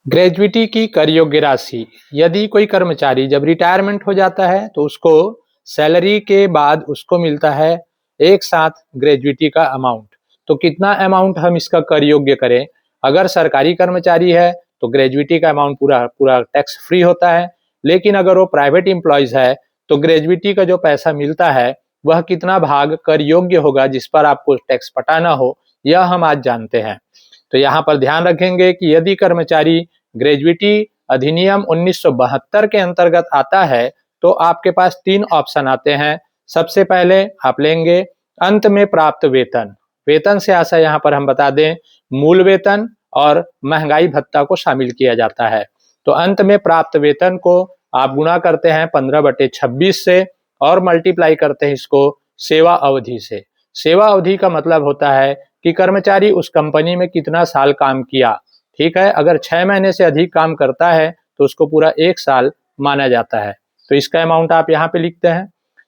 ग्रेजुइटी की कर योग्य राशि। यदि कोई कर्मचारी जब रिटायरमेंट हो जाता है तो उसको सैलरी के बाद उसको मिलता है एक साथ ग्रेजुइटी का अमाउंट। तो कितना अमाउंट हम इसका कर योग्य करें? अगर सरकारी कर्मचारी है तो ग्रेजुइटी का अमाउंट पूरा पूरा टैक्स फ्री होता है, लेकिन अगर वो प्राइवेट एम्प्लॉयज है तो ग्रेजुइटी का जो पैसा मिलता है वह कितना भाग कर योग्य होगा जिस पर आपको टैक्स पटाना हो, यह हम आज जानते हैं। तो यहाँ पर ध्यान रखेंगे कि यदि कर्मचारी ग्रेजुइटी अधिनियम 1972 के अंतर्गत आता है तो आपके पास 3 ऑप्शन आते हैं। सबसे पहले आप लेंगे अंत में प्राप्त वेतन। वेतन से आशा यहाँ पर हम बता दें मूल वेतन और महंगाई भत्ता को शामिल किया जाता है। तो अंत में प्राप्त वेतन को आप गुणा करते हैं 15/26 से और मल्टीप्लाई करते हैं इसको सेवा अवधि से। सेवा अवधि का मतलब होता है कि कर्मचारी उस कंपनी में कितना साल काम किया। ठीक है, अगर 6 महीने से अधिक काम करता है तो उसको पूरा 1 साल माना जाता है। तो इसका अमाउंट आप यहाँ पे लिखते हैं।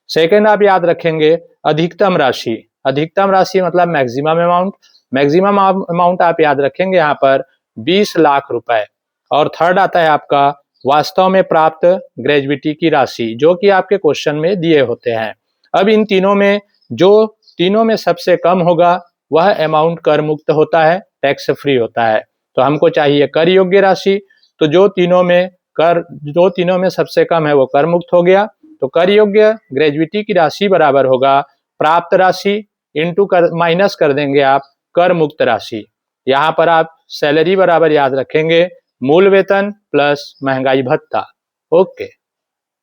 सेकंड आप याद रखेंगे अधिकतम राशि। अधिकतम राशि मतलब मैक्सिमम अमाउंट। मैक्सिमम अमाउंट आप याद रखेंगे यहाँ पर 20 लाख रुपए। और थर्ड आता है आपका वास्तव में प्राप्त ग्रेजुइटी की राशि, जो कि आपके क्वेश्चन में दिए होते हैं। अब इन तीनों में सबसे कम होगा वह अमाउंट कर मुक्त होता है, टैक्स फ्री होता है। तो हमको चाहिए कर योग्य राशि। तो जो तीनों में सबसे कम है वो कर मुक्त हो गया। तो कर योग्य ग्रेजुइटी की राशि बराबर होगा प्राप्त राशि इंटू माइनस कर देंगे आप कर मुक्त राशि। यहाँ पर आप सैलरी बराबर याद रखेंगे मूल वेतन प्लस महंगाई भत्ता। ओके।